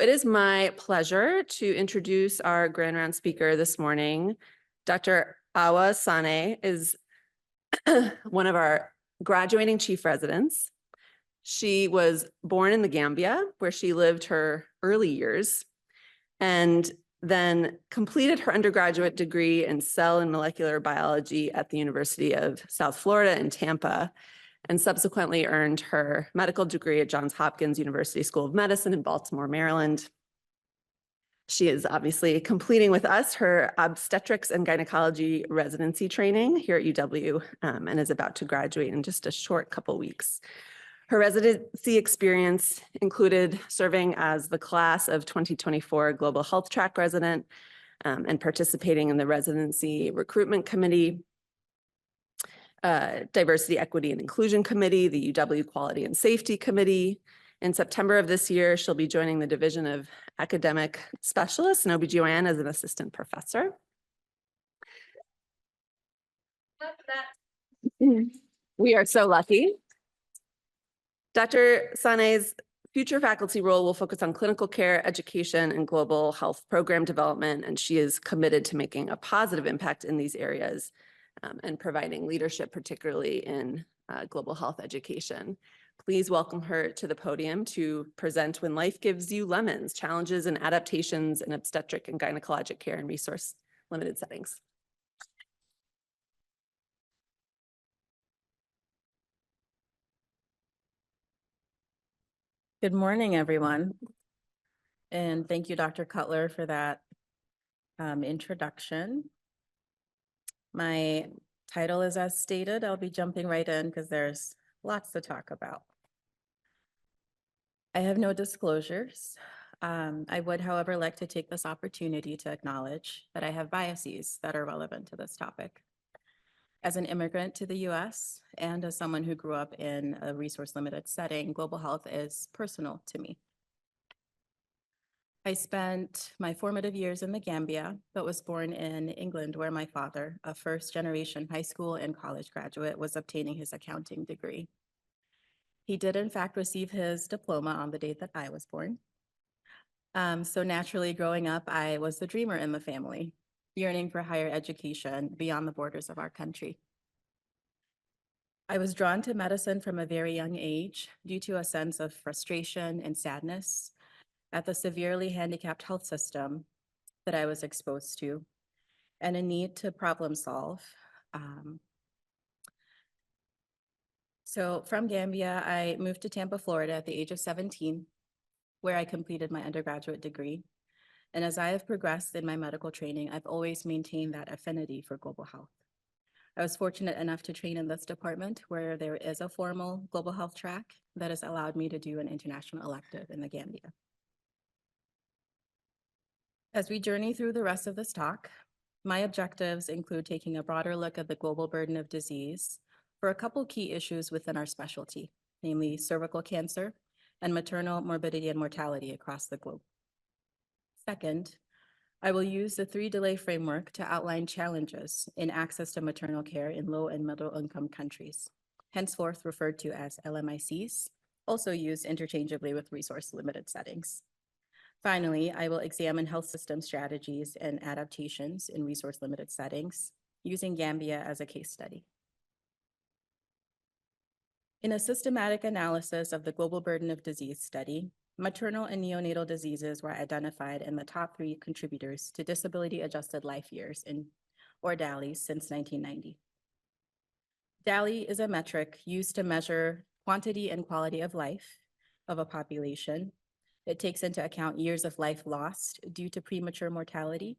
It is my pleasure to introduce our Grand Round speaker this morning. Dr. Awa Sanneh is one of our graduating chief residents. She was born in the Gambia, where she lived her early years, and then completed her undergraduate degree in cell and molecular biology at the University of South Florida in Tampa, and subsequently earned her medical degree at Johns Hopkins University School of Medicine in Baltimore, Maryland. She is obviously completing with us her obstetrics and gynecology residency training here at UW and is about to graduate in just a short couple weeks. Her residency experience included serving as the class of 2024 Global Health Track resident and participating in the residency recruitment committee, Diversity, Equity, and Inclusion Committee, the UW Quality and Safety Committee. In September of this year, she'll be joining the Division of Academic Specialists in OBGYN as an assistant professor. We are so lucky. Dr. Sanneh's future faculty role will focus on clinical care, education, and global health program development, and she is committed to making a positive impact in these areas and providing leadership, particularly in global health education. Please welcome her to the podium to present When Life Gives You Lemons, Challenges and Adaptations in Obstetric and Gynecologic Care in Resource-Limited Settings. Good morning, everyone. And thank you, Dr. Cutler, for that introduction. My title is as stated. I'll be jumping right in because there's lots to talk about. I have no disclosures. I would, however, like to take this opportunity to acknowledge that I have biases that are relevant to this topic. As an immigrant to the US and as someone who grew up in a resource-limited setting, global health is personal to me. I spent my formative years in the Gambia, but was born in England, where my father, a first-generation high school and college graduate, was obtaining his accounting degree. He did, in fact, receive his diploma on the date that I was born. So naturally, growing up, I was the dreamer in the family, yearning for higher education beyond the borders of our country. I was drawn to medicine from a very young age due to a sense of frustration and sadness at the severely handicapped health system that I was exposed to, and a need to problem solve. So from Gambia, I moved to Tampa, Florida at the age of 17, where I completed my undergraduate degree. And as I have progressed in my medical training, I've always maintained that affinity for global health. I was fortunate enough to train in this department where there is a formal global health track that has allowed me to do an international elective in the Gambia. As we journey through the rest of this talk, my objectives include taking a broader look at the global burden of disease for a couple key issues within our specialty, namely cervical cancer and maternal morbidity and mortality across the globe. Second, I will use the 3-delay framework to outline challenges in access to maternal care in low and middle income countries, henceforth referred to as LMICs, also used interchangeably with resource-limited settings. Finally, I will examine health system strategies and adaptations in resource-limited settings, using Gambia as a case study. In a systematic analysis of the global burden of disease study, maternal and neonatal diseases were identified in the top 3 contributors to disability-adjusted life years, or DALYs, since 1990. DALY is a metric used to measure quantity and quality of life of a population. It takes into account years of life lost due to premature mortality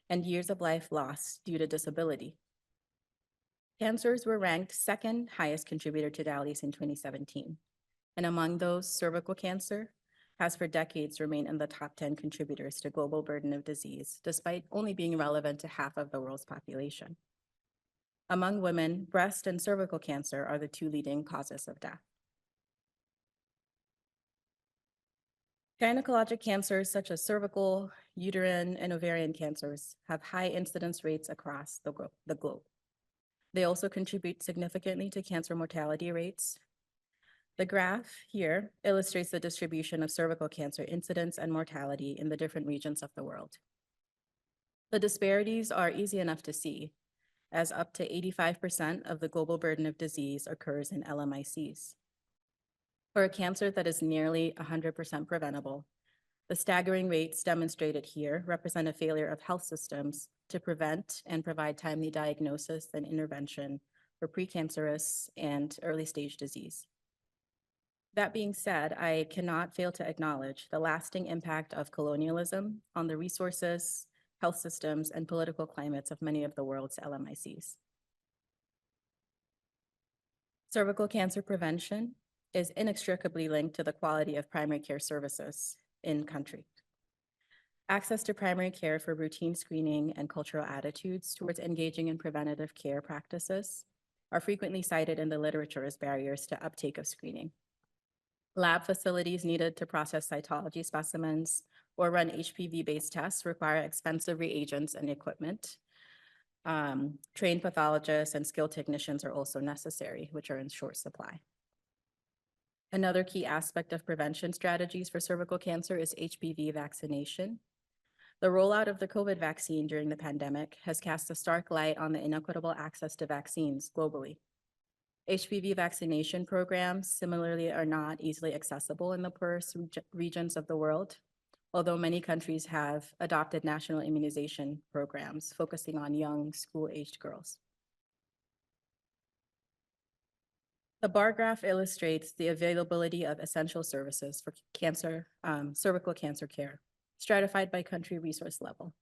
and years of life lost due to disability. Cancers were ranked 2nd highest contributor to DALYs in 2017. And among those, cervical cancer has for decades remained in the top 10 contributors to global burden of disease, despite only being relevant to half of the world's population. Among women, breast and cervical cancer are the 2 leading causes of death. Gynecologic cancers such as cervical, uterine, and ovarian cancers have high incidence rates across the globe. They also contribute significantly to cancer mortality rates. The graph here illustrates the distribution of cervical cancer incidence and mortality in the different regions of the world. The disparities are easy enough to see, as up to 85% of the global burden of disease occurs in LMICs. For a cancer that is nearly 100% preventable, the staggering rates demonstrated here represent a failure of health systems to prevent and provide timely diagnosis and intervention for precancerous and early-stage disease. That being said, I cannot fail to acknowledge the lasting impact of colonialism on the resources, health systems, and political climates of many of the world's LMICs. Cervical cancer prevention is inextricably linked to the quality of primary care services in country. Access to primary care for routine screening and cultural attitudes towards engaging in preventative care practices are frequently cited in the literature as barriers to uptake of screening. Lab facilities needed to process cytology specimens or run HPV-based tests require expensive reagents and equipment. Trained pathologists and skilled technicians are also necessary, which are in short supply. Another key aspect of prevention strategies for cervical cancer is HPV vaccination. The rollout of the COVID vaccine during the pandemic has cast a stark light on the inequitable access to vaccines globally. HPV vaccination programs similarly are not easily accessible in the poorest regions of the world, although many countries have adopted national immunization programs focusing on young school-aged girls. The bar graph illustrates the availability of essential services for cervical cancer care, stratified by country resource level.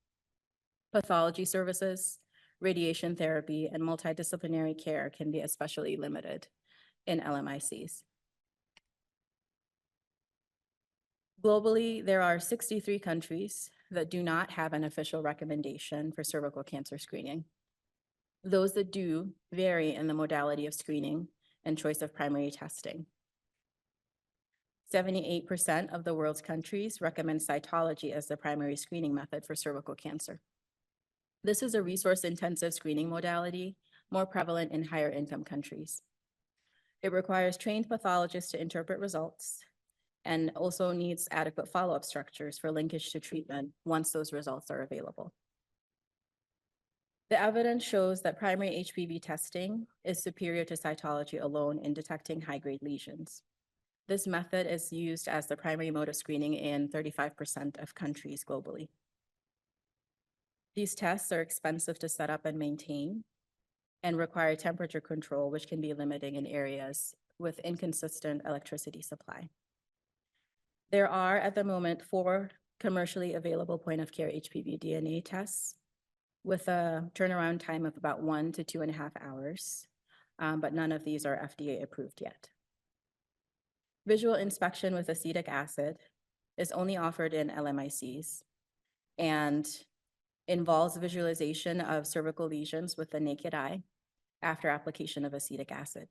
Pathology services, radiation therapy, and multidisciplinary care can be especially limited in LMICs. Globally, there are 63 countries that do not have an official recommendation for cervical cancer screening. Those that do vary in the modality of screening and choice of primary testing. 78% of the world's countries recommend cytology as the primary screening method for cervical cancer. This is a resource-intensive screening modality, more prevalent in higher income countries. It requires trained pathologists to interpret results and also needs adequate follow-up structures for linkage to treatment once those results are available. The evidence shows that primary HPV testing is superior to cytology alone in detecting high-grade lesions. This method is used as the primary mode of screening in 35% of countries globally. These tests are expensive to set up and maintain and require temperature control, which can be limiting in areas with inconsistent electricity supply. There are, at the moment, 4 commercially available point-of-care HPV DNA tests with a turnaround time of about 1 to 2.5 hours, but none of these are FDA approved yet. Visual inspection with acetic acid is only offered in LMICs and involves visualization of cervical lesions with the naked eye after application of acetic acid.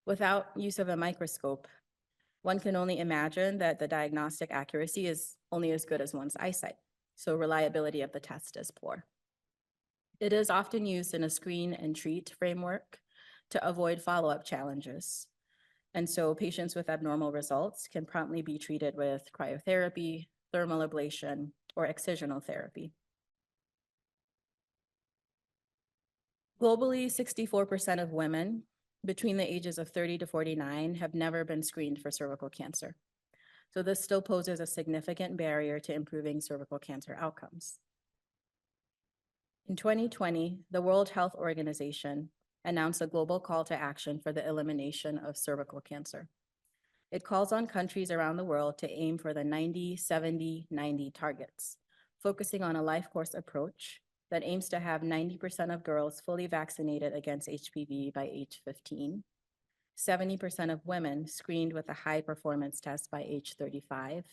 Without use of a microscope, one can only imagine that the diagnostic accuracy is only as good as one's eyesight, so reliability of the test is poor. It is often used in a screen and treat framework to avoid follow-up challenges. And so patients with abnormal results can promptly be treated with cryotherapy, thermal ablation, or excisional therapy. Globally, 64% of women between the ages of 30 to 49 have never been screened for cervical cancer. So this still poses a significant barrier to improving cervical cancer outcomes. In 2020, the World Health Organization announced a global call to action for the elimination of cervical cancer. It calls on countries around the world to aim for the 90-70-90 targets, focusing on a life course approach that aims to have 90% of girls fully vaccinated against HPV by age 15, 70% of women screened with a high performance test by age 35,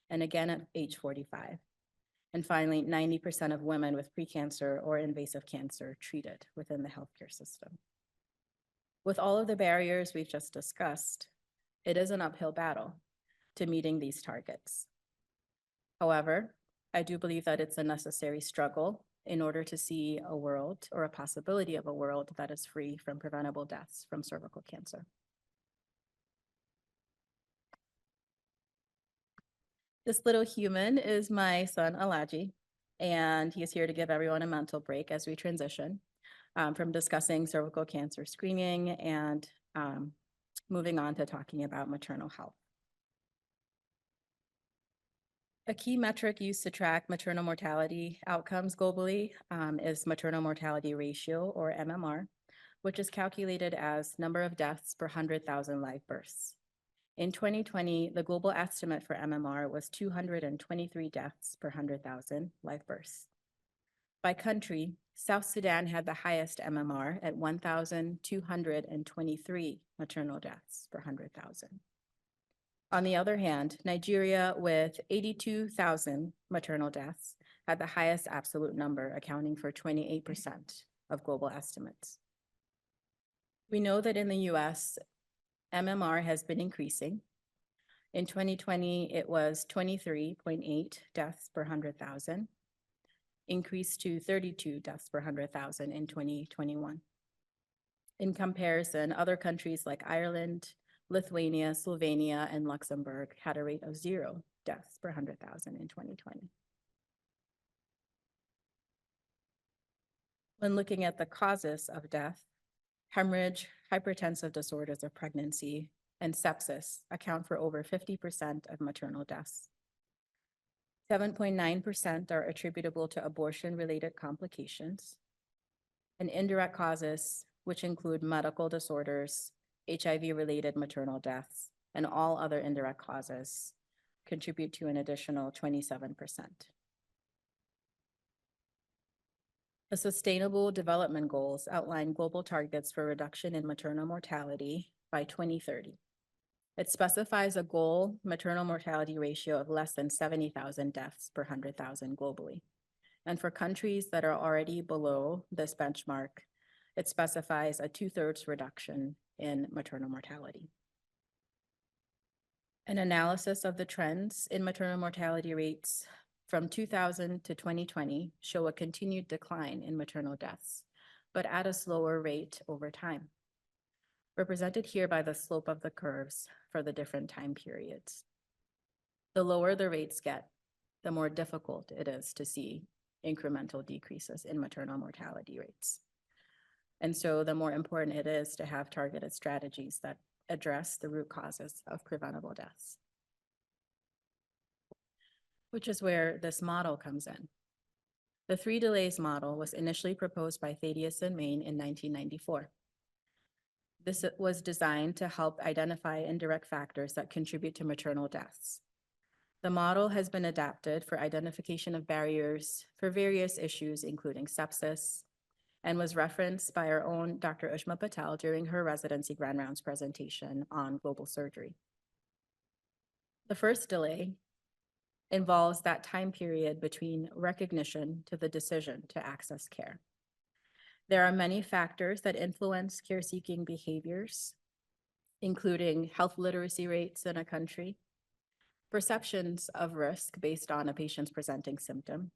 and again at age 45. And finally, 90% of women with precancer or invasive cancer treated within the healthcare system. With all of the barriers we've just discussed, it is an uphill battle to meeting these targets. However, I do believe that it's a necessary struggle in order to see a world or a possibility of a world that is free from preventable deaths from cervical cancer. This little human is my son, Alaji, and he is here to give everyone a mental break as we transition from discussing cervical cancer screening and moving on to talking about maternal health. A key metric used to track maternal mortality outcomes globally is maternal mortality ratio, or MMR, which is calculated as number of deaths per 100,000 live births. In 2020, the global estimate for MMR was 223 deaths per 100,000 live births. By country, South Sudan had the highest MMR at 1,223 maternal deaths per 100,000. On the other hand, Nigeria, with 82,000 maternal deaths, had the highest absolute number, accounting for 28% of global estimates. We know that in the US, MMR has been increasing. In 2020, it was 23.8 deaths per 100,000, increased to 32 deaths per 100,000 in 2021. In comparison, other countries like Ireland, Lithuania, Slovenia, and Luxembourg had a rate of 0 deaths per 100,000 in 2020. When looking at the causes of death, hemorrhage, hypertensive disorders of pregnancy, and sepsis account for over 50% of maternal deaths. 7.9% are attributable to abortion-related complications. And indirect causes, which include medical disorders, HIV-related maternal deaths, and all other indirect causes, contribute to an additional 27%. The Sustainable Development Goals outline global targets for reduction in maternal mortality by 2030. It specifies a goal maternal mortality ratio of less than 70,000 deaths per 100,000 globally. And for countries that are already below this benchmark, it specifies a 2/3 reduction in maternal mortality. An analysis of the trends in maternal mortality rates from 2000 to 2020 show a continued decline in maternal deaths, but at a slower rate over time, represented here by the slope of the curves for the different time periods. The lower the rates get, the more difficult it is to see incremental decreases in maternal mortality rates. And so the more important it is to have targeted strategies that address the root causes of preventable deaths, which is where this model comes in. The 3 delays model was initially proposed by Thaddeus and Main in 1994. This was designed to help identify indirect factors that contribute to maternal deaths. The model has been adapted for identification of barriers for various issues, including sepsis, and was referenced by our own Dr. Ushma Patel during her residency grand rounds presentation on global surgery. The first delay involves that time period between recognition to the decision to access care. There are many factors that influence care-seeking behaviors, including health literacy rates in a country, perceptions of risk based on a patient's presenting symptom,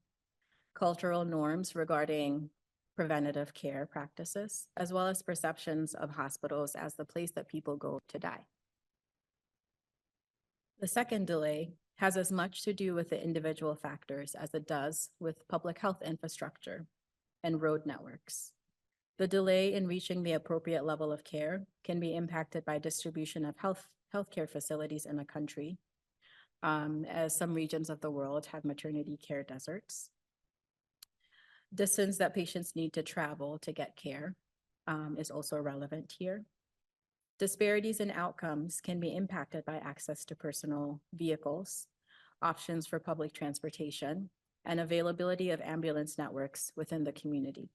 cultural norms regarding preventative care practices, as well as perceptions of hospitals as the place that people go to die. The second delay has as much to do with the individual factors as it does with public health infrastructure and road networks. The delay in reaching the appropriate level of care can be impacted by distribution of healthcare facilities in a country, as some regions of the world have maternity care deserts. Distance that patients need to travel to get care is also relevant here. Disparities in outcomes can be impacted by access to personal vehicles, options for public transportation, and availability of ambulance networks within the community.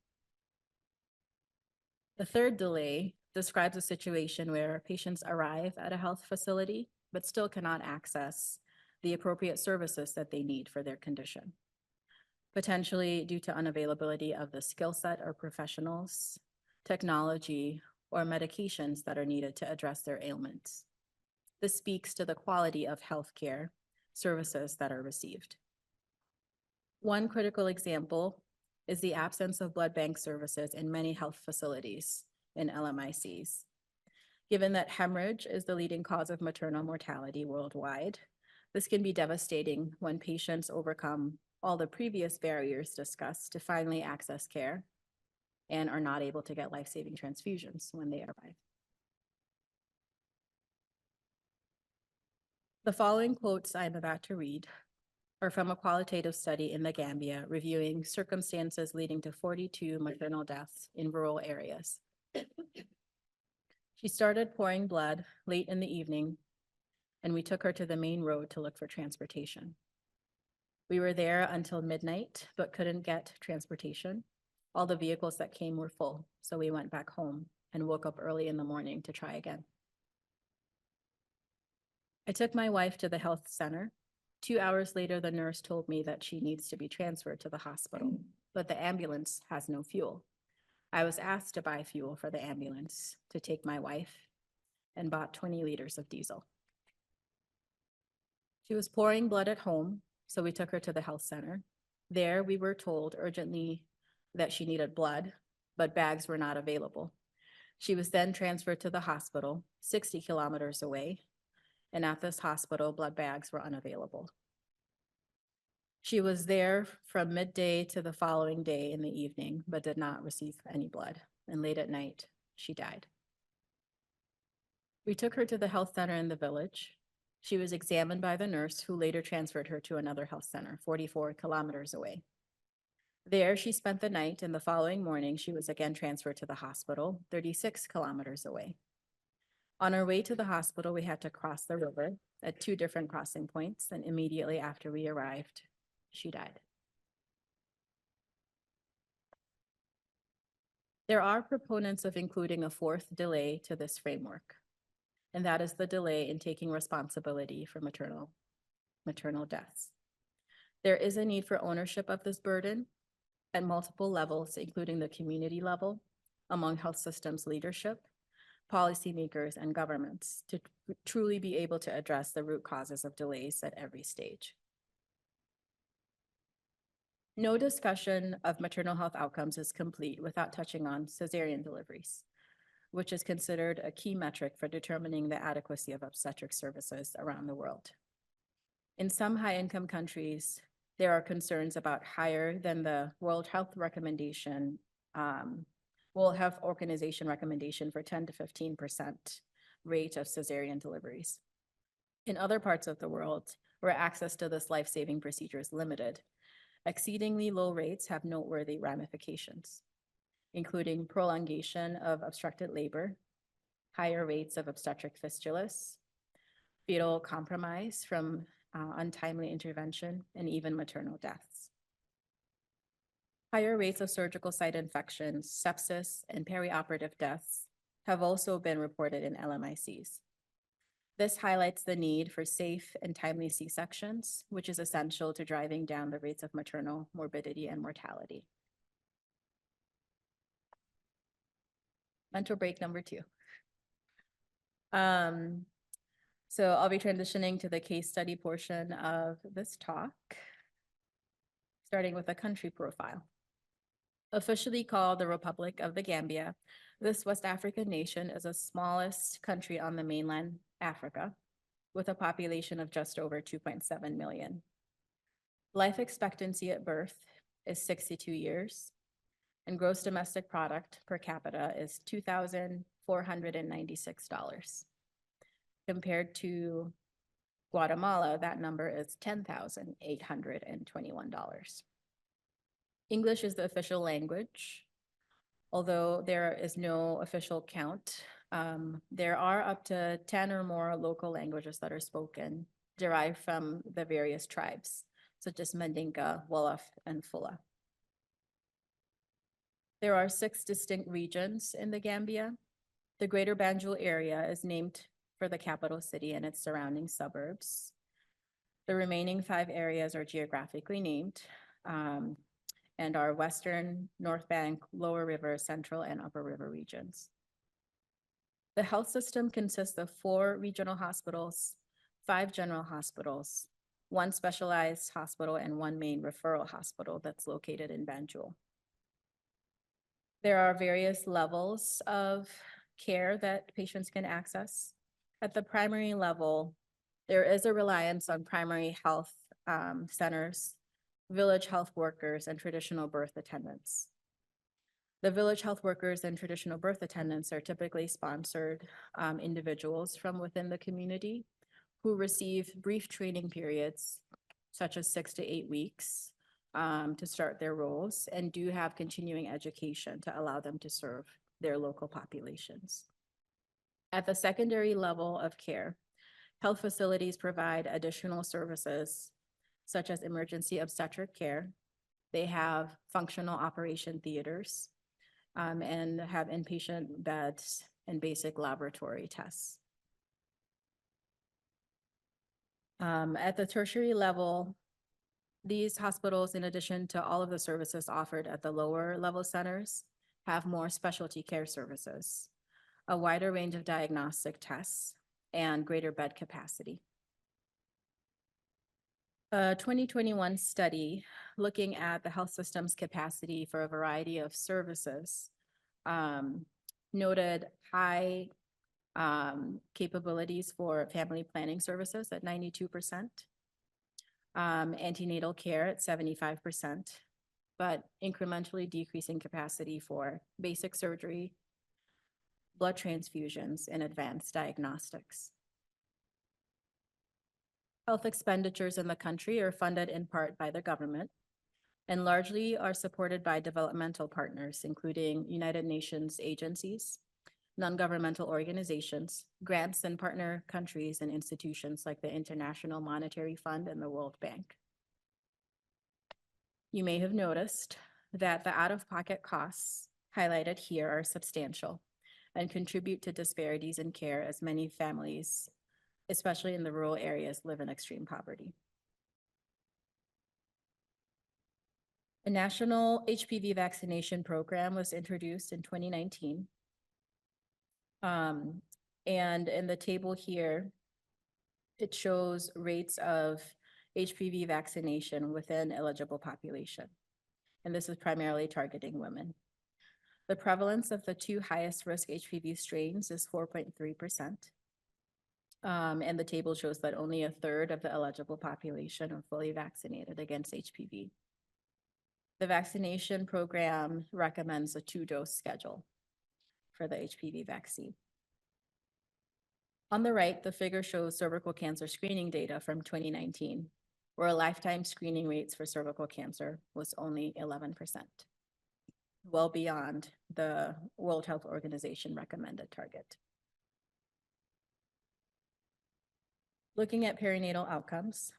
The third delay describes a situation where patients arrive at a health facility but still cannot access the appropriate services that they need for their condition, potentially due to unavailability of the skill set or professionals, technology, or medications that are needed to address their ailments. This speaks to the quality of healthcare services that are received. One critical example is the absence of blood bank services in many health facilities in LMICs. Given that hemorrhage is the leading cause of maternal mortality worldwide, This can be devastating when patients overcome all the previous barriers discussed to finally access care and are not able to get life-saving transfusions when they arrive. The following quotes I'm about to read are from a qualitative study in the Gambia reviewing circumstances leading to 42 maternal deaths in rural areas. She started pouring blood late in the evening, and we took her to the main road to look for transportation. We were there until midnight, but couldn't get transportation. All the vehicles that came were full, so we went back home and woke up early in the morning to try again. I took my wife to the health center. 2 hours later, the nurse told me that she needs to be transferred to the hospital, but the ambulance has no fuel. I was asked to buy fuel for the ambulance to take my wife and bought 20 liters of diesel. She was pouring blood at home, so we took her to the health center. There, we were told urgently that she needed blood, but bags were not available. She was then transferred to the hospital, 60 kilometers away, and at this hospital, blood bags were unavailable. She was there from midday to the following day in the evening, but did not receive any blood, and late at night, she died. We took her to the health center in the village. She was examined by the nurse, who later transferred her to another health center, 44 kilometers away. There, she spent the night, and the following morning, she was again transferred to the hospital, 36 kilometers away. On our way to the hospital, we had to cross the river at 2 different crossing points, and immediately after we arrived, she died. There are proponents of including a 4th delay to this framework, and that is the delay in taking responsibility for maternal deaths. There is a need for ownership of this burden at multiple levels, including the community level, among health systems leadership, policymakers, and governments, to truly be able to address the root causes of delays at every stage. No discussion of maternal health outcomes is complete without touching on cesarean deliveries, which is considered a key metric for determining the adequacy of obstetric services around the world. In some high-income countries, there are concerns about higher than the World Health recommendation, World Health Organization recommendation for 10 to 15% rate of cesarean deliveries. In other parts of the world, where access to this life-saving procedure is limited, exceedingly low rates have noteworthy ramifications, including prolongation of obstructed labor, higher rates of obstetric fistulas, fetal compromise from untimely intervention, and even maternal deaths. Higher rates of surgical site infections, sepsis, and perioperative deaths have also been reported in LMICs. This highlights the need for safe and timely C-sections, which is essential to driving down the rates of maternal morbidity and mortality. Mental break number 2. So I'll be transitioning to the case study portion of this talk, starting with a country profile. Officially called the Republic of the Gambia, this West African nation is the smallest country on the mainland Africa, with a population of just over 2.7 million. Life expectancy at birth is 62 years, and gross domestic product per capita is $2,496. Compared to Guatemala, that number is $10,821. English is the official language. Although there is no official count, there are up to 10 or more local languages that are spoken, derived from the various tribes, such as Mandinka, Wolof, and Fula. There are 6 distinct regions in the Gambia. The Greater Banjul area is named for the capital city and its surrounding suburbs. The remaining 5 areas are geographically named and are Western, North Bank, Lower River, Central, and Upper River regions. The health system consists of 4 regional hospitals, 5 general hospitals, 1 specialized hospital, and 1 main referral hospital that's located in Banjul. There are various levels of care that patients can access. At the primary level, There is a reliance on primary health centers, village health workers, and traditional birth attendants. The village health workers and traditional birth attendants are typically sponsored individuals from within the community who receive brief training periods, such as 6 to 8 weeks, to start their roles, and do have continuing education to allow them to serve their local populations. At the secondary level of care, health facilities provide additional services such as emergency obstetric care. They have functional operation theaters and have inpatient beds and basic laboratory tests. At the tertiary level, these hospitals, in addition to all of the services offered at the lower level centers, have more specialty care services, a wider range of diagnostic tests, and greater bed capacity. A 2021 study looking at the health system's capacity for a variety of services noted high capabilities for family planning services at 92%, antenatal care at 75%, but incrementally decreasing capacity for basic surgery, blood transfusions, and advanced diagnostics. Health expenditures in the country are funded in part by the government and largely are supported by developmental partners, including United Nations agencies, non-governmental organizations, grants and partner countries and institutions like the International Monetary Fund and the World Bank. You may have noticed that the out-of-pocket costs highlighted here are substantial and contribute to disparities in care as many families, especially in the rural areas, live in extreme poverty. A national HPV vaccination program was introduced in 2019. And in the table here, it shows rates of HPV vaccination within eligible population. And this is primarily targeting women. The prevalence of the two highest risk HPV strains is 4.3%. And the table shows that only 1/3 of the eligible population are fully vaccinated against HPV. The vaccination program recommends a 2-dose schedule for the HPV vaccine. On the right, the figure shows cervical cancer screening data from 2019, where lifetime screening rates for cervical cancer was only 11%, well beyond the World Health Organization recommended target. Looking at perinatal outcomes,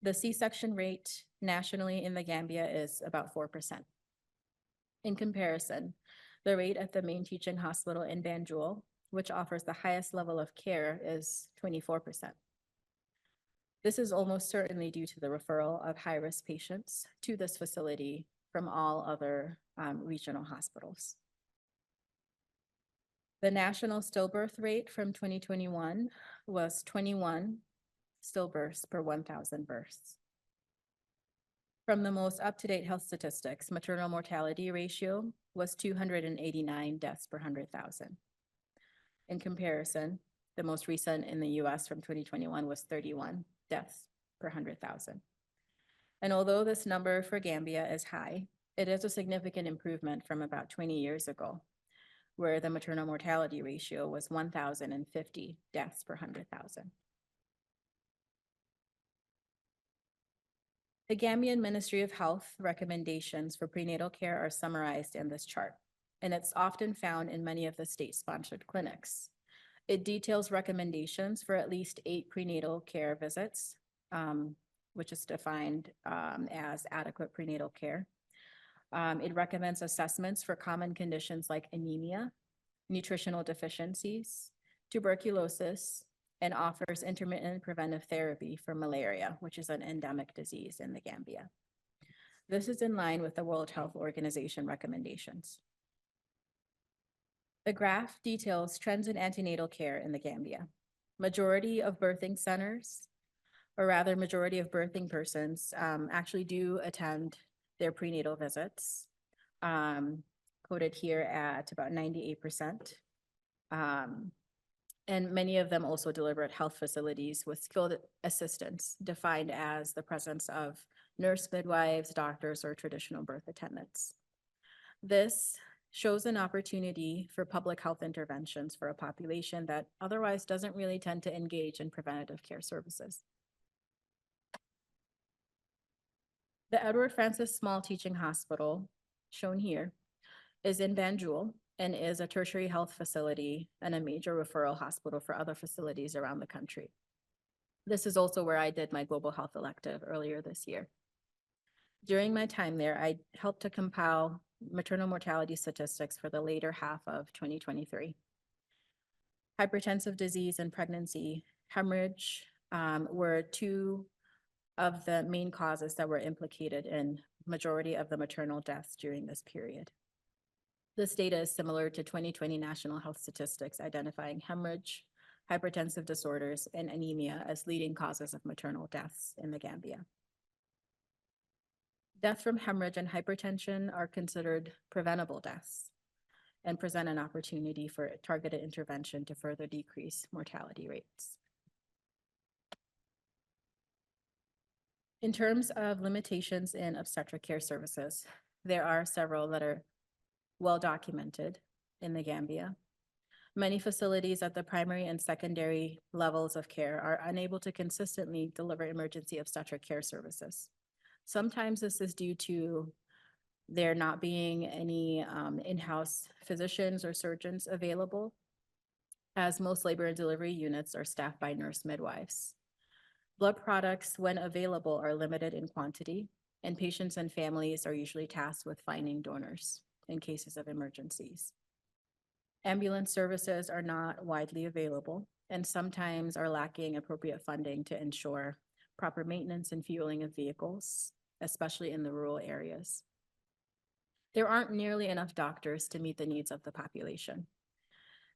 the C-section rate nationally in the Gambia is about 4%. In comparison, the rate at the main teaching hospital in Banjul, which offers the highest level of care, is 24%. This is almost certainly due to the referral of high-risk patients to this facility from all other regional hospitals. The national stillbirth rate from 2021 was 21 stillbirths per 1,000 births. From the most up-to-date health statistics, maternal mortality ratio was 289 deaths per 100,000. In comparison, the most recent in the US from 2021 was 31 deaths per 100,000. And although this number for Gambia is high, it is a significant improvement from about 20 years ago, where the maternal mortality ratio was 1,050 deaths per 100,000. The Gambian Ministry of Health recommendations for prenatal care are summarized in this chart, and it's often found in many of the state-sponsored clinics. It details recommendations for at least 8 prenatal care visits, which is defined as adequate prenatal care. It recommends assessments for common conditions like anemia, nutritional deficiencies, tuberculosis, and offers intermittent preventive therapy for malaria, which is an endemic disease in the Gambia. This is in line with the World Health Organization recommendations. The graph details trends in antenatal care in the Gambia. Majority of birthing centers, or rather majority of birthing persons, actually do attend their prenatal visits, quoted here at about 98%. And many of them also deliver at health facilities with skilled assistants, defined as the presence of nurse midwives, doctors, or traditional birth attendants. This shows an opportunity for public health interventions for a population that otherwise doesn't really tend to engage in preventative care services. The Edward Francis Small Teaching Hospital, shown here, is in Banjul and is a tertiary health facility and a major referral hospital for other facilities around the country. This is also where I did my global health elective earlier this year. During my time there, I helped to compile maternal mortality statistics for the later half of 2023. Hypertensive disease and pregnancy hemorrhage were two of the main causes that were implicated in majority of the maternal deaths during this period. This data is similar to 2020 national health statistics identifying hemorrhage, hypertensive disorders, and anemia as leading causes of maternal deaths in the Gambia. Death from hemorrhage and hypertension are considered preventable deaths and present an opportunity for targeted intervention to further decrease mortality rates. In terms of limitations in obstetric care services, there are several that are well documented in the Gambia. Many facilities at the primary and secondary levels of care are unable to consistently deliver emergency obstetric care services. Sometimes this is due to there not being any in-house physicians or surgeons available, as most labor and delivery units are staffed by nurse midwives. Blood products, when available, are limited in quantity, and patients and families are usually tasked with finding donors in cases of emergencies. Ambulance services are not widely available and sometimes are lacking appropriate funding to ensure proper maintenance and fueling of vehicles, especially in the rural areas. There aren't nearly enough doctors to meet the needs of the population.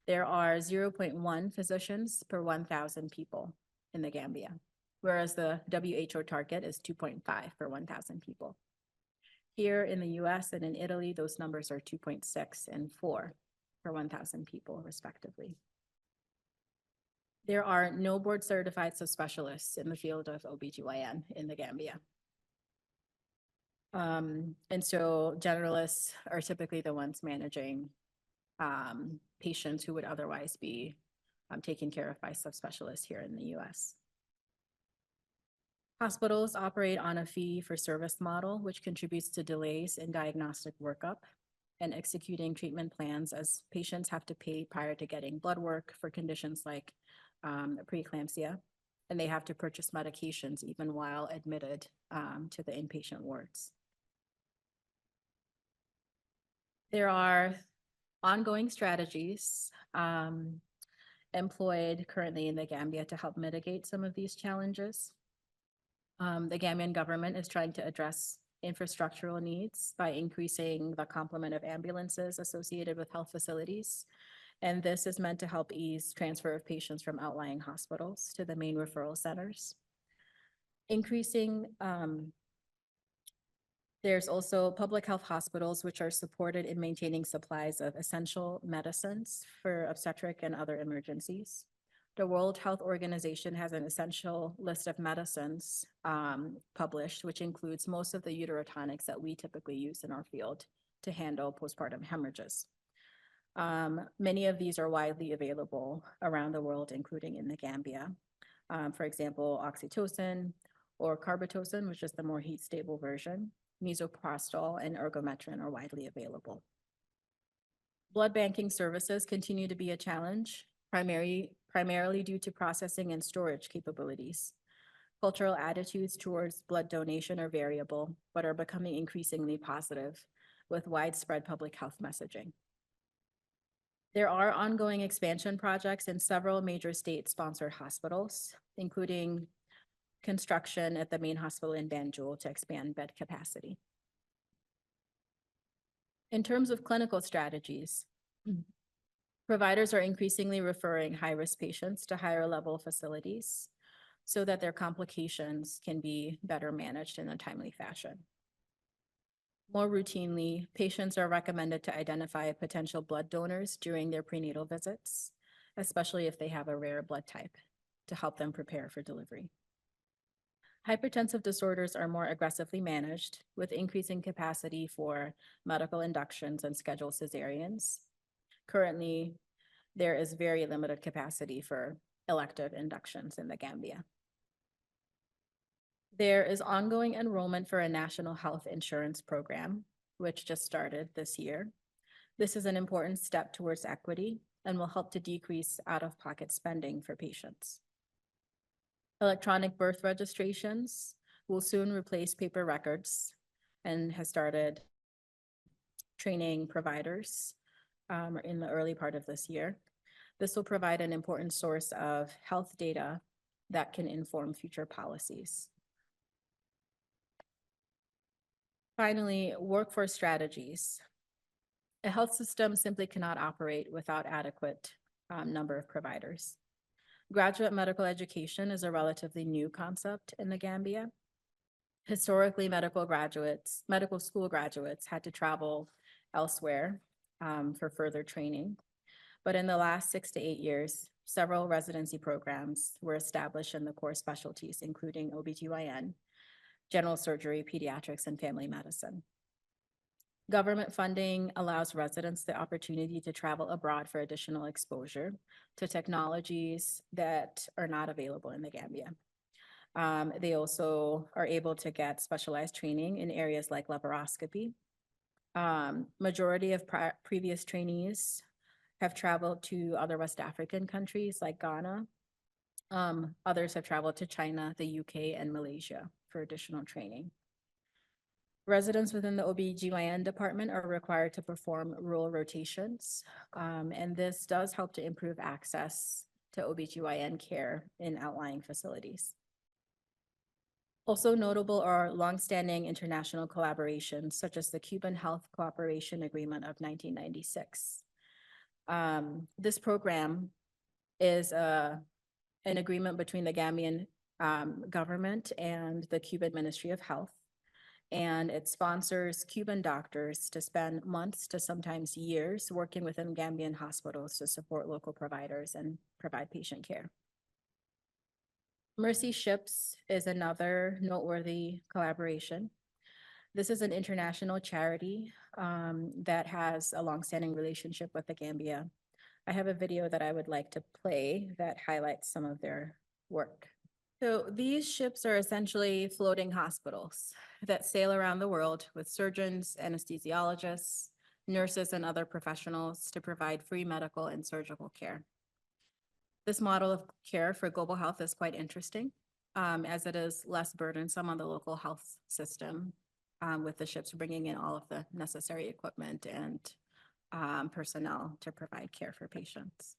There are 0.1 physicians per 1,000 people in the Gambia, whereas the WHO target is 2.5 per 1,000 people. Here in the US and in Italy, those numbers are 2.6 and 4 per 1,000 people, respectively. There are no board certified subspecialists in the field of OBGYN in the Gambia. And so generalists are typically the ones managing patients who would otherwise be taken care of by subspecialists here in the US. Hospitals operate on a fee-for-service model, which contributes to delays in diagnostic workup and executing treatment plans, as patients have to pay prior to getting blood work for conditions like preeclampsia, and they have to purchase medications even while admitted to the inpatient wards. There are ongoing strategies employed currently in the Gambia to help mitigate some of these challenges. The Gambian government is trying to address infrastructural needs by increasing the complement of ambulances associated with health facilities. And this is meant to help ease transfer of patients from outlying hospitals to the main referral centers. There's also public health hospitals which are supported in maintaining supplies of essential medicines for obstetric and other emergencies. The World Health Organization has an essential list of medicines published, which includes most of the uterotonics that we typically use in our field to handle postpartum hemorrhages. Many of these are widely available around the world, including in the Gambia. For example, oxytocin or carbetocin, which is the more heat-stable version, misoprostol and ergometrin are widely available. Blood banking services continue to be a challenge, primarily due to processing and storage capabilities. Cultural attitudes towards blood donation are variable, but are becoming increasingly positive with widespread public health messaging. There are ongoing expansion projects in several major state-sponsored hospitals, including construction at the main hospital in Banjul to expand bed capacity. In terms of clinical strategies, providers are increasingly referring high-risk patients to higher-level facilities so that their complications can be better managed in a timely fashion. More routinely, patients are recommended to identify potential blood donors during their prenatal visits especially if they have a rare blood type, to help them prepare for delivery. Hypertensive disorders are more aggressively managed with increasing capacity for medical inductions and scheduled cesareans. Currently, there is very limited capacity for elective inductions in the Gambia. There is ongoing enrollment for a national health insurance program, which just started this year. This is an important step towards equity and will help to decrease out-of-pocket spending for patients. Electronic birth registrations will soon replace paper records and has started training providers in the early part of this year. This will provide an important source of health data that can inform future policies. Finally, workforce strategies. A health system simply cannot operate without adequate number of providers. Graduate medical education is a relatively new concept in the Gambia. Historically, medical school graduates had to travel elsewhere for further training. But in the last 6 to 8 years, several residency programs were established in the core specialties, including OBGYN, general surgery, pediatrics, and family medicine. Government funding allows residents the opportunity to travel abroad for additional exposure to technologies that are not available in the Gambia. They also are able to get specialized training in areas like laparoscopy. Majority of previous trainees have traveled to other West African countries like Ghana. Others have traveled to China, the UK, and Malaysia for additional training. Residents within the OBGYN department are required to perform rural rotations, and this does help to improve access to OBGYN care in outlying facilities. Also notable are longstanding international collaborations, such as the Cuban Health Cooperation Agreement of 1996. This program is an agreement between the Gambian government and the Cuban Ministry of Health. And it sponsors Cuban doctors to spend months to sometimes years working within Gambian hospitals to support local providers and provide patient care. Mercy Ships is another noteworthy collaboration. This is an international charity that has a longstanding relationship with the Gambia. I have a video that I would like to play that highlights some of their work. So these ships are essentially floating hospitals that sail around the world with surgeons, anesthesiologists, nurses, and other professionals to provide free medical and surgical care. This model of care for global health is quite interesting, as it is less burdensome on the local health system, with the ships bringing in all of the necessary equipment and personnel to provide care for patients.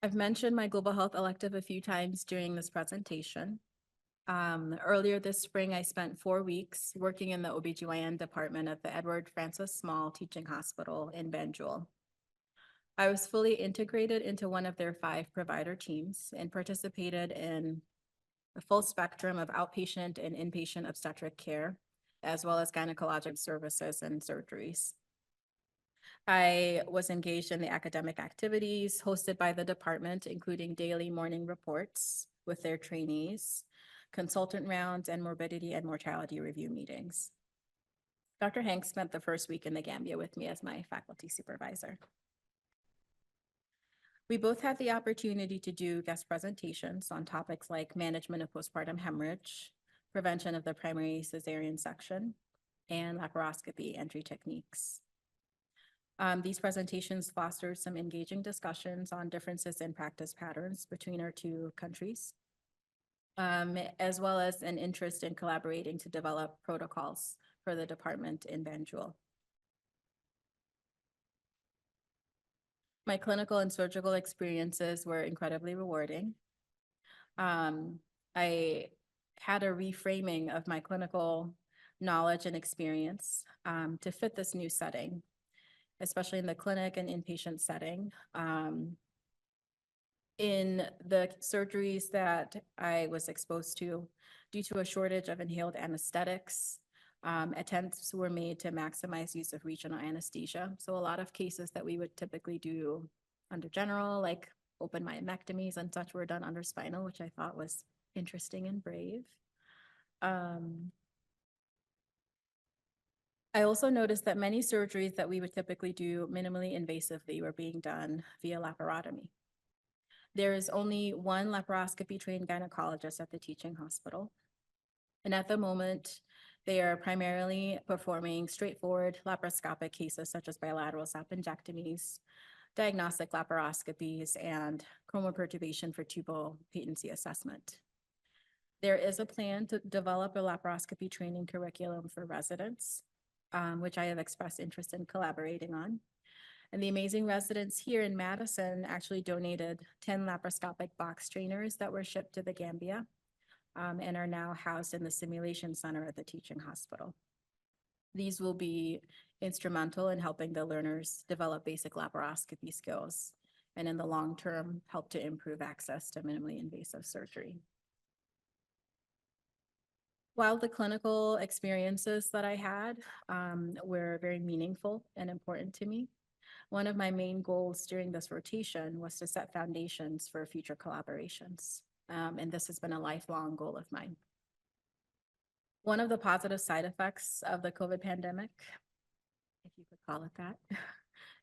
I've mentioned my global health elective a few times during this presentation. Earlier this spring, I spent 4 weeks working in the OBGYN department at the Edward Francis Small Teaching Hospital in Banjul. I was fully integrated into one of their 5 provider teams and participated in a full spectrum of outpatient and inpatient obstetric care, as well as gynecologic services and surgeries. I was engaged in the academic activities hosted by the department, including daily morning reports with their trainees, consultant rounds, and morbidity and mortality review meetings. Dr. Hanks spent the first week in the Gambia with me as my faculty supervisor. We both had the opportunity to do guest presentations on topics like management of postpartum hemorrhage, prevention of the primary cesarean section, and laparoscopy entry techniques. These presentations fostered some engaging discussions on differences in practice patterns between our 2 countries, as well as an interest in collaborating to develop protocols for the department in Banjul. My clinical and surgical experiences were incredibly rewarding. I had a reframing of my clinical knowledge and experience to fit this new setting, especially in the clinic and inpatient setting. In the surgeries that I was exposed to, due to a shortage of inhaled anesthetics, Attempts were made to maximize use of regional anesthesia. So a lot of cases that we would typically do under general, like open myomectomies and such, were done under spinal, which I thought was interesting and brave. I also noticed that many surgeries that we would typically do minimally invasively were being done via laparotomy. There is only one laparoscopy trained gynecologist at the teaching hospital. And at the moment, they are primarily performing straightforward laparoscopic cases such as bilateral saphenectomies, diagnostic laparoscopies, and chromoperturbation for tubal patency assessment. There is a plan to develop a laparoscopy training curriculum for residents, which I have expressed interest in collaborating on. And the amazing residents here in Madison actually donated 10 laparoscopic box trainers that were shipped to the Gambia, and are now housed in the simulation center at the teaching hospital. These will be instrumental in helping the learners develop basic laparoscopy skills, and in the long term, help to improve access to minimally invasive surgery. While the clinical experiences that I had were very meaningful and important to me, one of my main goals during this rotation was to set foundations for future collaborations. And this has been a lifelong goal of mine. One of the positive side effects of the COVID pandemic, if you could call it that,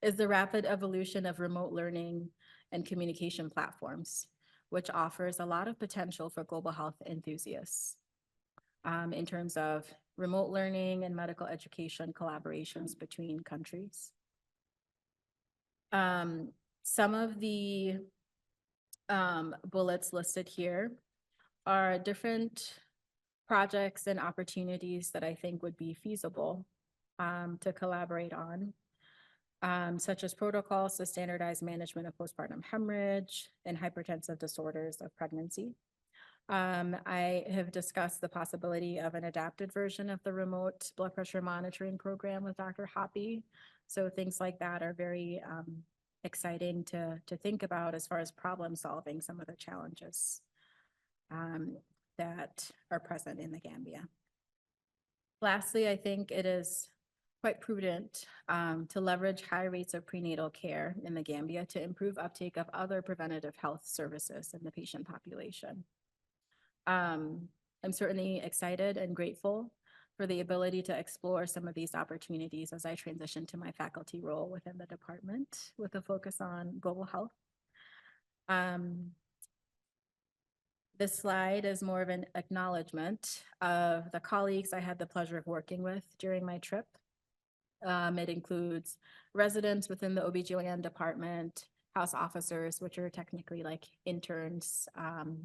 is the rapid evolution of remote learning and communication platforms, which offers a lot of potential for global health enthusiasts in terms of remote learning and medical education collaborations between countries. Some of the bullets listed here are different projects and opportunities that I think would be feasible to collaborate on, such as protocols to standardize management of postpartum hemorrhage and hypertensive disorders of pregnancy. I have discussed the possibility of an adapted version of the remote blood pressure monitoring program with Dr. Hoppy. So things like that are very exciting to think about as far as problem solving some of the challenges that are present in the Gambia. Lastly, I think it is quite prudent to leverage high rates of prenatal care in the Gambia to improve uptake of other preventative health services in the patient population. I'm certainly excited and grateful for the ability to explore some of these opportunities as I transition to my faculty role within the department with a focus on global health. This slide is more of an acknowledgement of the colleagues I had the pleasure of working with during my trip. It includes residents within the OBGYN department, house officers, which are technically like interns,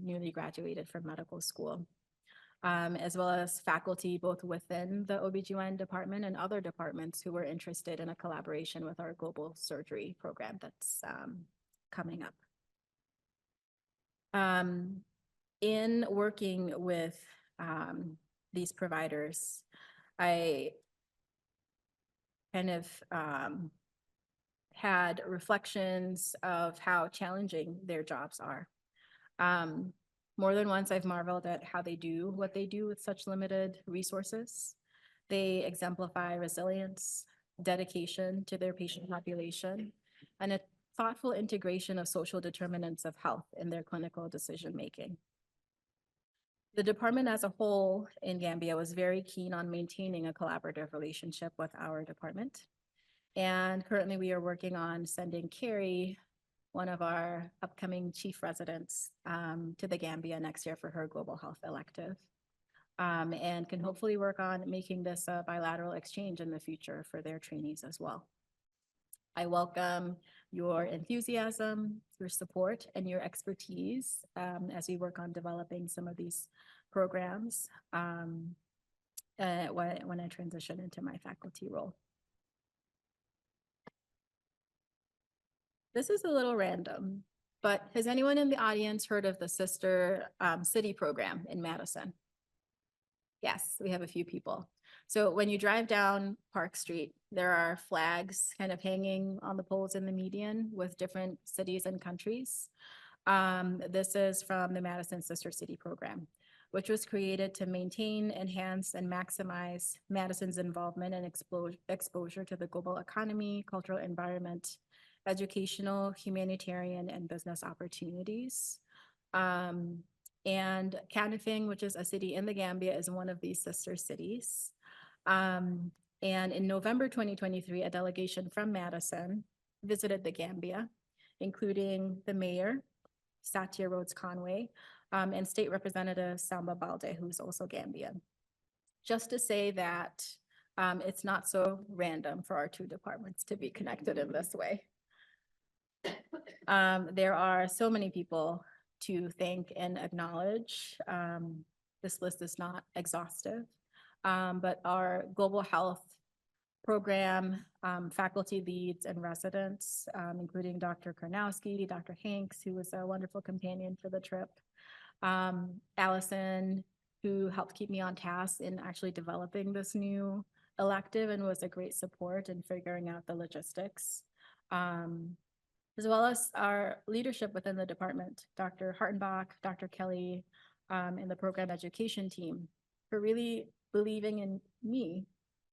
newly graduated from medical school, as well as faculty both within the OBGYN department and other departments who were interested in a collaboration with our global surgery program that's coming up. In working with these providers, I kind of had reflections of how challenging their jobs are. More than once, I've marveled at how they do what they do with such limited resources. They exemplify resilience, dedication to their patient population, and a thoughtful integration of social determinants of health in their clinical decision-making. The department as a whole in Gambia was very keen on maintaining a collaborative relationship with our department. And currently we are working on sending Carrie, one of our upcoming chief residents, to the Gambia next year for her global health elective. And can hopefully work on making this a bilateral exchange in the future for their trainees as well. I welcome your enthusiasm, your support, and your expertise as we work on developing some of these programs when I transition into my faculty role. This is a little random, but has anyone in the audience heard of the Sister City program in Madison? Yes, we have a few people. So when you drive down Park Street, there are flags kind of hanging on the poles in the median with different cities and countries. This is from the Madison Sister City program. which was created to maintain, enhance, and maximize Madison's involvement and exposure to the global economy, cultural environment, educational, humanitarian, and business opportunities. And Kanifing, which is a city in the Gambia, is one of these sister cities. And in November 2023, a delegation from Madison visited the Gambia, including the mayor, Satya Rhodes Conway, and State Representative Samba Balde, who's also Gambian. Just to say that it's not so random for our two departments to be connected in this way. There are so many people to thank and acknowledge. This list is not exhaustive, but our global health program, faculty leads and residents, including Dr. Karnowski, Dr. Hanks, who was a wonderful companion for the trip, Allison, who helped keep me on task in actually developing this new elective and was a great support in figuring out the logistics, as well as our leadership within the department, Dr. Hartenbach, Dr. Kelly, and the program education team for really believing in me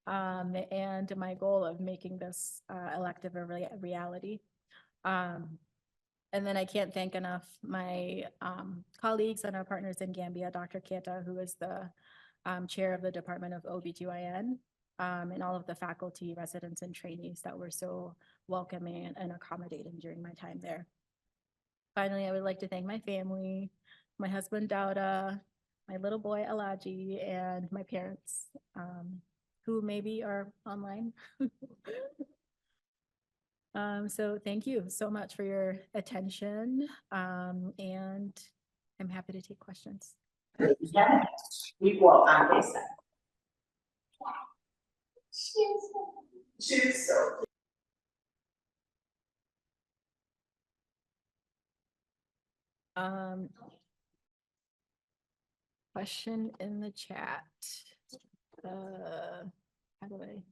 and my goal of making this elective a reality. And then I can't thank enough my colleagues and our partners in Gambia, Dr. Keta, who is the chair of the Department of OBGYN, and all of the faculty, residents, and trainees that were so welcoming and accommodating during my time there. Finally, I would like to thank my family, my husband, Dauda, my little boy, Alaji, and my parents, who maybe are online. So thank you so much for your attention, and I'm happy to take questions. Igual a esa. She's so. Question in the chat. How do I?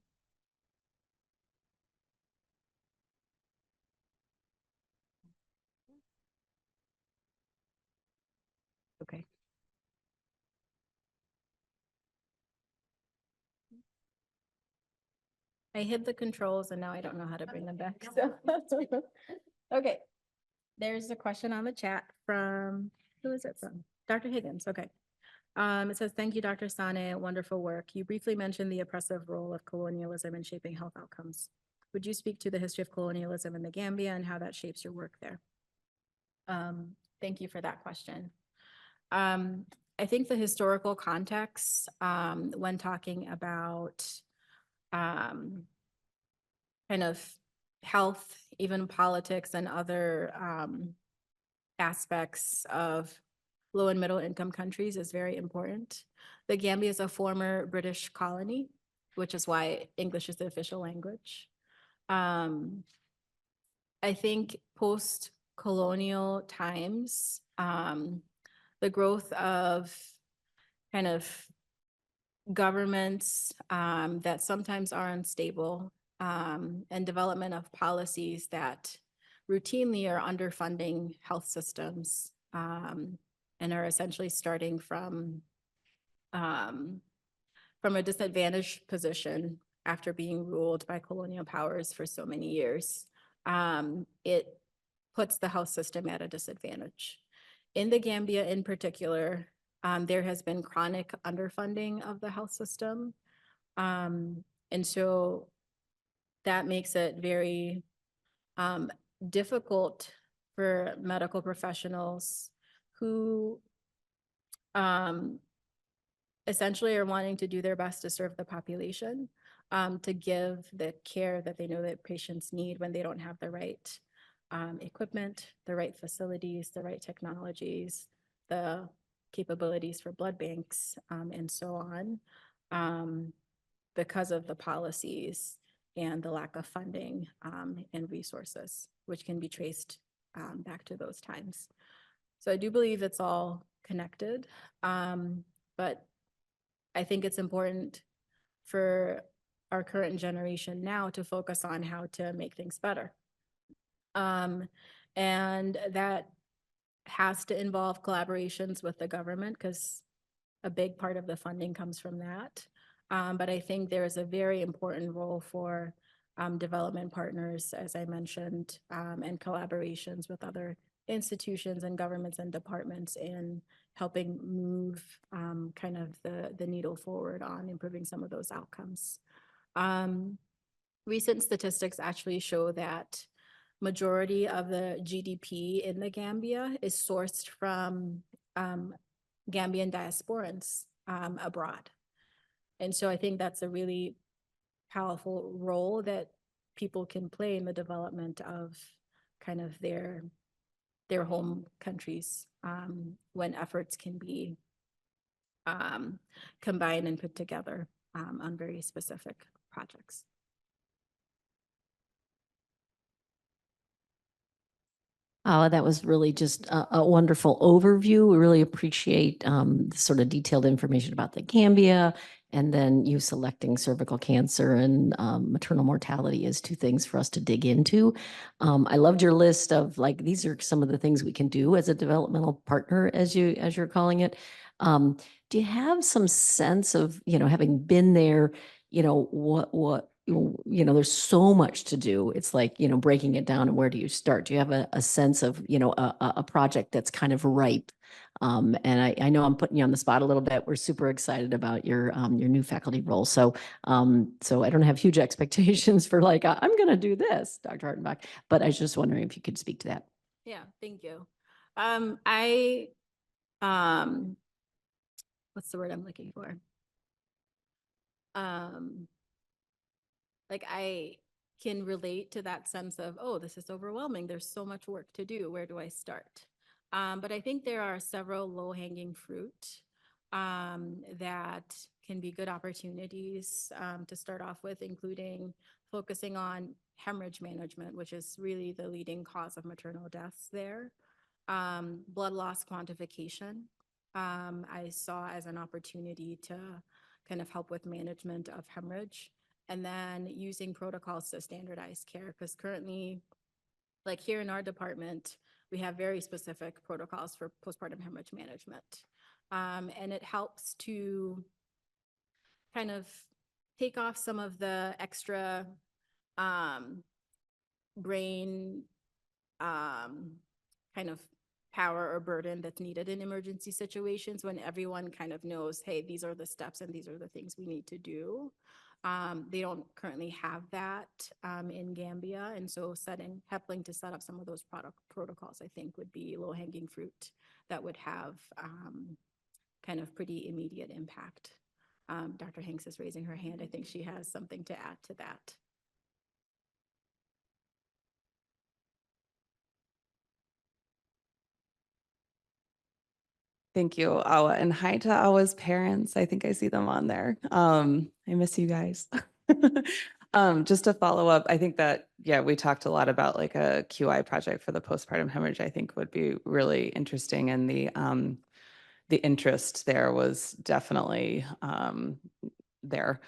Okay. I hid the controls and now I don't know how to bring them back. So okay. There's a question on the chat from, who is it from? Dr. Higgins. Okay. It says, thank you, Dr. Sanneh, wonderful work. You briefly mentioned the oppressive role of colonialism in shaping health outcomes. Would you speak to the history of colonialism in the Gambia and how that shapes your work there? Thank you for that question. I think the historical context, when talking about kind of health, even politics and other aspects of low and middle income countries is very important. The Gambia is a former British colony, which is why English is the official language. I think post-colonial times, the growth of kind of governments that sometimes are unstable, and development of policies that routinely are underfunding health systems, and are essentially starting from a disadvantaged position after being ruled by colonial powers for so many years. It puts the health system at a disadvantage. In the Gambia in particular, there has been chronic underfunding of the health system. And so that makes it very difficult for medical professionals who essentially are wanting to do their best to serve the population, to give the care that they know that patients need when they don't have the right equipment, the right facilities, the right technologies, the capabilities for blood banks, and so on, because of the policies and the lack of funding and resources, which can be traced back to those times. So I do believe it's all connected, but I think it's important for our current generation now to focus on how to make things better. And that has to involve collaborations with the government, because a big part of the funding comes from that. But I think there is a very important role for development partners, as I mentioned, and collaborations with other institutions and governments and departments in helping move kind of the needle forward on improving some of those outcomes. Recent statistics actually show that majority of the GDP in the Gambia is sourced from Gambian diasporans abroad. And so I think that's a really powerful role that people can play in the development of kind of their home countries when efforts can be combined and put together on very specific projects. Oh, that was really just a wonderful overview. We really appreciate the sort of detailed information about the Gambia, and then you selecting cervical cancer and maternal mortality as two things for us to dig into. I loved your list of like, these are some of the things we can do as a developmental partner, as you're calling it. Do you have some sense of, having been there, what there's so much to do. It's like, breaking it down and where do you start? Do you have a sense of, a project that's kind of ripe? And I know I'm putting you on the spot a little bit. We're super excited about your new faculty role. So I don't have huge expectations for like, I'm going to do this, Dr. Hartenbach, but I was just wondering if you could speak to that. Yeah, thank you. I what's the word I'm looking for? Like I can relate to that sense of, oh, this is overwhelming. There's so much work to do. Where do I start? But I think there are several low-hanging fruit that can be good opportunities to start off with, including focusing on hemorrhage management, which is really the leading cause of maternal deaths there. Blood loss quantification, I saw as an opportunity to kind of help with management of hemorrhage, and then using protocols to standardize care, because currently, like here in our department, we have very specific protocols for postpartum hemorrhage management. And it helps to kind of take off some of the extra brain kind of power or burden that's needed in emergency situations when everyone kind of knows, hey, these are the steps and these are the things we need to do. They don't currently have that in Gambia. And so helping to set up some of those protocols, I think would be low-hanging fruit that would have kind of pretty immediate impact. Dr. Hanks is raising her hand. I think she has something to add to that. Thank you, Awa, and hi to Awa's parents. I think I see them on there. I miss you guys. Just to follow up, I think that, yeah, we talked a lot about like a QI project for the postpartum hemorrhage, I think would be really interesting. And the interest there was definitely there.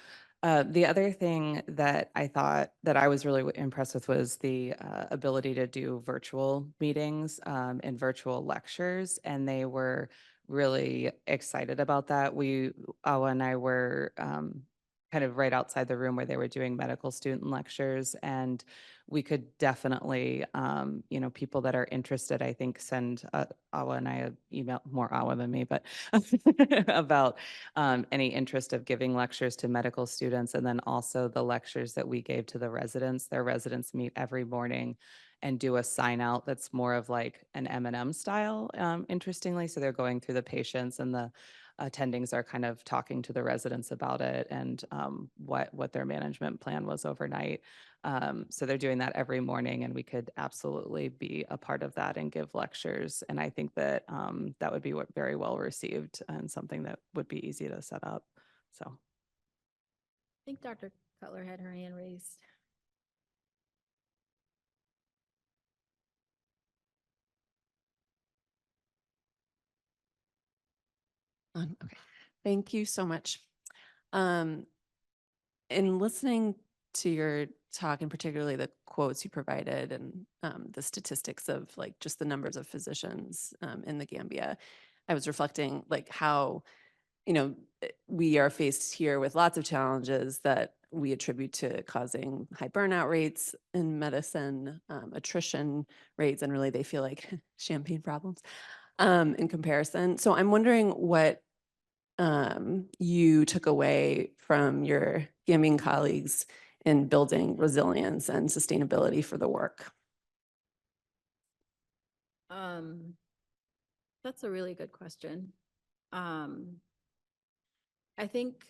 The other thing that I thought that I was really impressed with was the ability to do virtual meetings and virtual lectures, and they were really excited about that. Awa and I were kind of right outside the room where they were doing medical student lectures, and we could definitely, people that are interested, I think, send Awa and I an email, more Awa than me, but about any interest of giving lectures to medical students, and then also the lectures that we gave to the residents. Their residents meet every morning and do a sign out that's more of like an M&M style, interestingly. So they're going through the patients, and the attendings are kind of talking to the residents about it and what their management plan was overnight. So they're doing that every morning, and we could absolutely be a part of that and give lectures. And I think that that would be very well received and something that would be easy to set up. So I think Dr. Cutler had her hand raised. Okay, thank you so much. In listening to your talk, and particularly the quotes you provided and the statistics of like just the numbers of physicians in the Gambia, I was reflecting like how we are faced here with lots of challenges that we attribute to causing high burnout rates in medicine, attrition rates, and really they feel like champagne problems in comparison. So I'm wondering what you took away from your Gambian colleagues in building resilience and sustainability for the work. That's a really good question. I think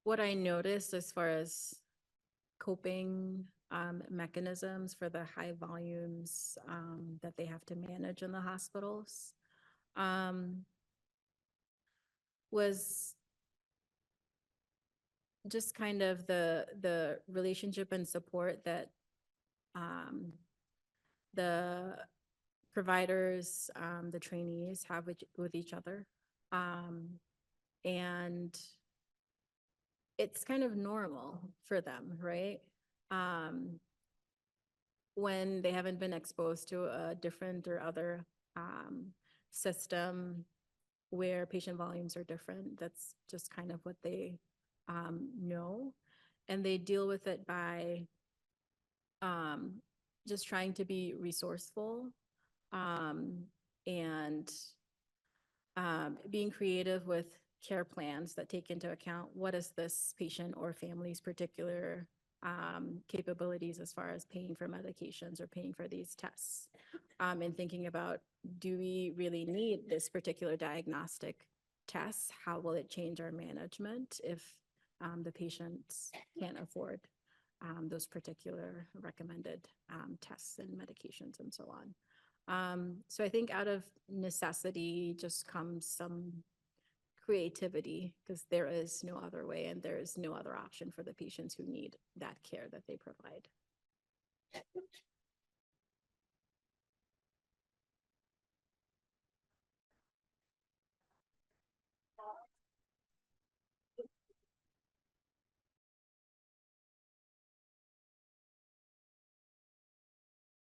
what I noticed as far as coping mechanisms for the high volumes that they have to manage in the hospitals was just kind of the relationship and support that the providers, the trainees have with each other. And it's kind of normal for them, right? When they haven't been exposed to a different or other system where patient volumes are different, that's just kind of what they know. And they deal with it by just trying to be resourceful and being creative with care plans that take into account what is this patient or family's particular capabilities as far as paying for medications or paying for these tests, and thinking about, do we really need this particular diagnostic test? How will it change our management if the patients can't afford those particular recommended tests and medications and so on. So I think out of necessity just comes some creativity, because there is no other way and there is no other option for the patients who need that care that they provide.